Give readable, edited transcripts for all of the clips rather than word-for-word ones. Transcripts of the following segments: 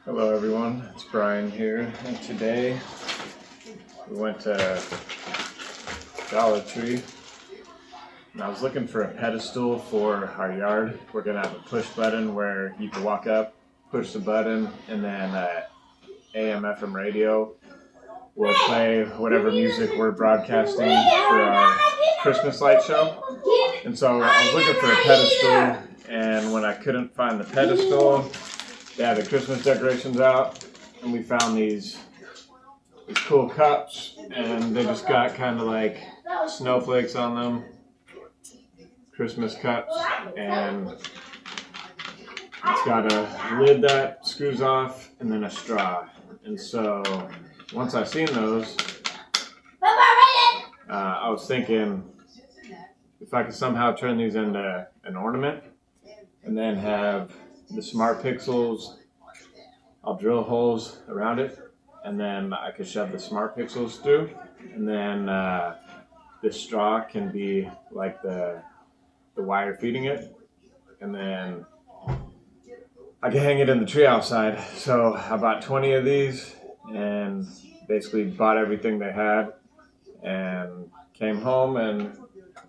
Hello everyone, it's Brian here, and today we went to Dollar Tree and I was looking for a pedestal for our yard. We're gonna have a push button where you can walk up, push the button, and then AM FM radio will play whatever music we're broadcasting for our Christmas light show. And so I was looking for a pedestal, and when I couldn't find the pedestal, they had the Christmas decorations out, and we found these cool cups, and they just got kind of like snowflakes on them, Christmas cups, and it's got a lid that screws off, and then a straw. And so once I seen those, I was thinking if I could somehow turn these into an ornament, and then have the smart pixels, I'll drill holes around it, and then I could shove the smart pixels through, and then this straw can be like the wire feeding it, and then I can hang it in the tree outside. So I bought 20 of these and basically bought everything they had and came home, and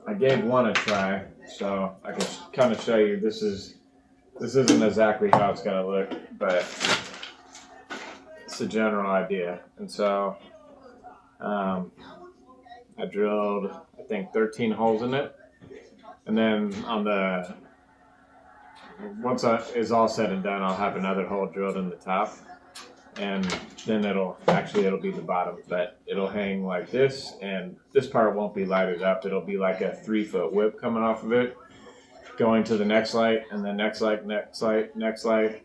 I gave one a try, so I can kind of show you. This isn't exactly how it's going to look, but it's the general idea. And so I drilled, I think, 13 holes in it. And then once it's all said and done, I'll have another hole drilled in the top. And then it'll be the bottom, but it'll hang like this. And this part won't be lighted up. It'll be like a 3-foot whip coming off of it, going to the next light, and then next light, next light, next light.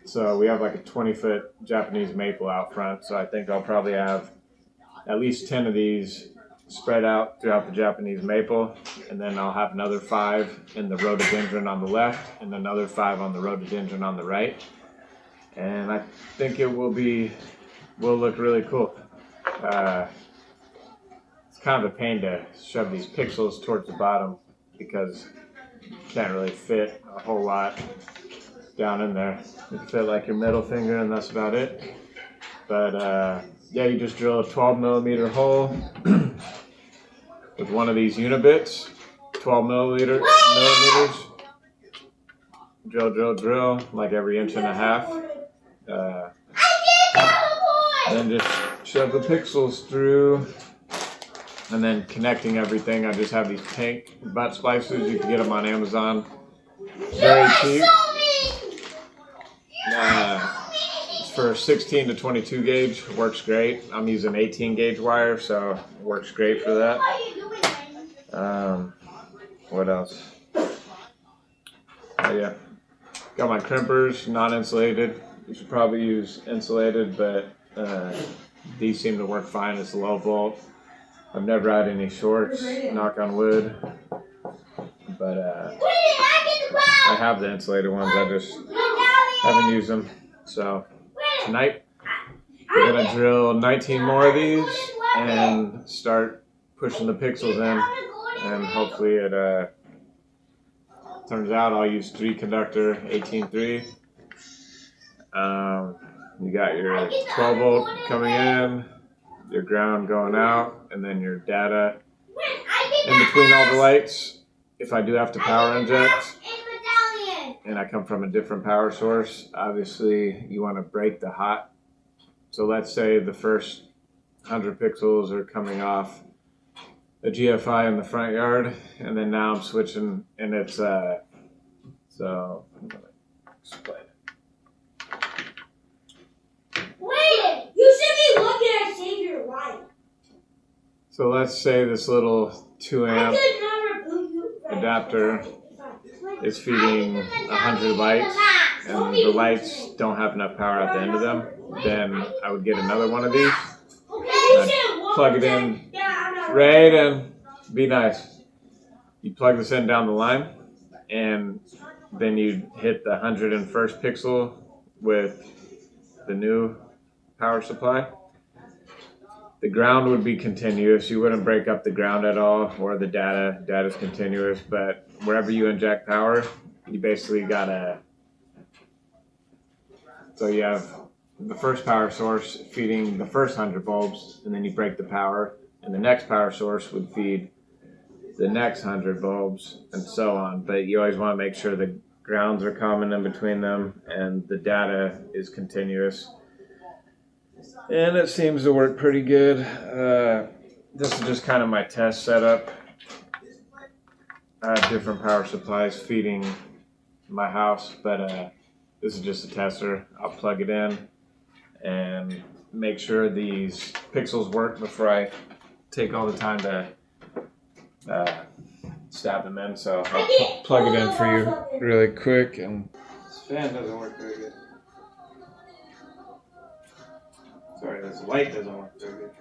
So we have like a 20-foot Japanese maple out front. So I think I'll probably have at least 10 of these spread out throughout the Japanese maple. And then I'll have another 5 in the rhododendron on the left, and another 5 on the rhododendron on the right. And I think it will look really cool. It's kind of a pain to shove these pixels towards the bottom because you can't really fit a whole lot down in there. You can fit like your middle finger, and that's about it. But yeah, you just drill a 12 millimeter hole with one of these unibits, 12 millimeters. Drill, like every inch and a half. Then just shove the pixels through, and then connecting everything. I just have these pink butt splicers. You can get them on Amazon. Very cheap. It's for 16 to 22 gauge. Works great. I'm using 18 gauge wire, so it works great for that. What else? Oh yeah, got my crimpers, non-insulated. You should probably use insulated, but these seem to work fine. It's low volt. I've never had any shorts, knock on wood. But I have the insulated ones. I just haven't used them. So tonight we're gonna drill 19 more of these and start pushing the pixels in, and hopefully it turns out. I'll use 3 conductor 18.3. You got your 12 volt coming in, your ground going out, and then your data in between all the lights. If I do have to power inject and I come from a different power source, obviously you want to break the hot. So let's say the first 100 pixels are coming off a GFI in the front yard, and then now I'm switching, and it's so I'm gonna explain it. Wait, you should be looking at Save Your Life. So let's say this little 2 amp adapter is feeding 100 lights, and the lights don't have enough power at the end of them. Then I would get another one of these, and I'd plug it in right in. Be nice. You plug this in down the line, and then you hit the 101st pixel with the new power supply. The ground would be continuous. You wouldn't break up the ground at all, or the data's continuous, but wherever you inject power, you basically gotta So you have the first power source feeding the first 100 bulbs, and then you break the power, and the next power source would feed the next 100 bulbs, and so on. But you always want to make sure the grounds are common in between them and the data is continuous. And it seems to work pretty good. This is just kind of my test setup. I have different power supplies feeding my house, but this is just a tester. I'll plug it in and make sure these pixels work before I take all the time to stab them in. So I'll plug it in for you really quick. And this fan doesn't work very good. Sorry, this light doesn't work very good.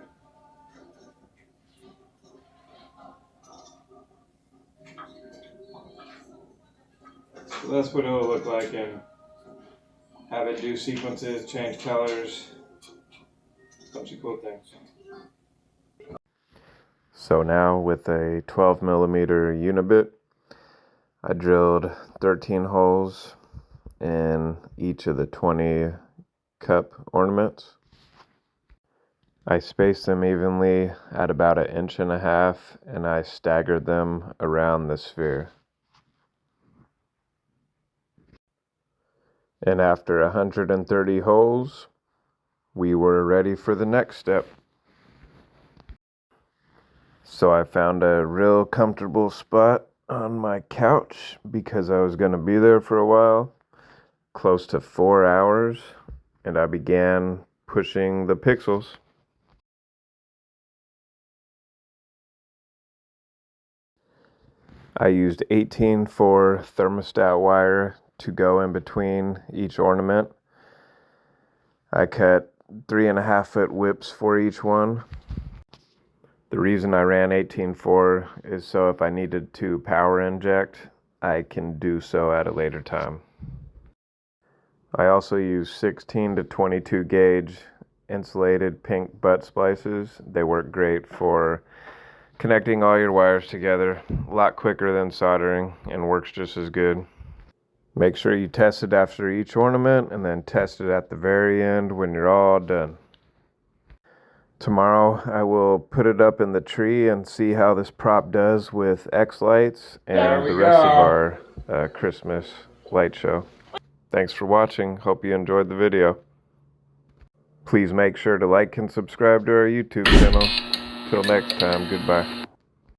So that's what it will look like, and have it do sequences, change colors, a bunch of cool things. So now with a 12mm unibit, I drilled 13 holes in each of the 20 cup ornaments. I spaced them evenly at about 1.5 inches, and I staggered them around the sphere. And after 130 holes, we were ready for the next step. So I found a real comfortable spot on my couch because I was going to be there for a while, close to 4 hours, and I began pushing the pixels. I used 18-4 thermostat wire to go in between each ornament. I cut 3.5-foot whips for each one. The reason I ran 18-4 is so if I needed to power inject, I can do so at a later time. I also use 16 to 22 gauge insulated pink butt splices. They work great for connecting all your wires together, a lot quicker than soldering, and works just as good. Make sure you test it after each ornament and then test it at the very end when you're all done. Tomorrow I will put it up in the tree and see how this prop does with X lights and the rest of our Christmas light show. Thanks for watching. Hope you enjoyed the video. Please make sure to like and subscribe to our YouTube channel. Till next time, goodbye.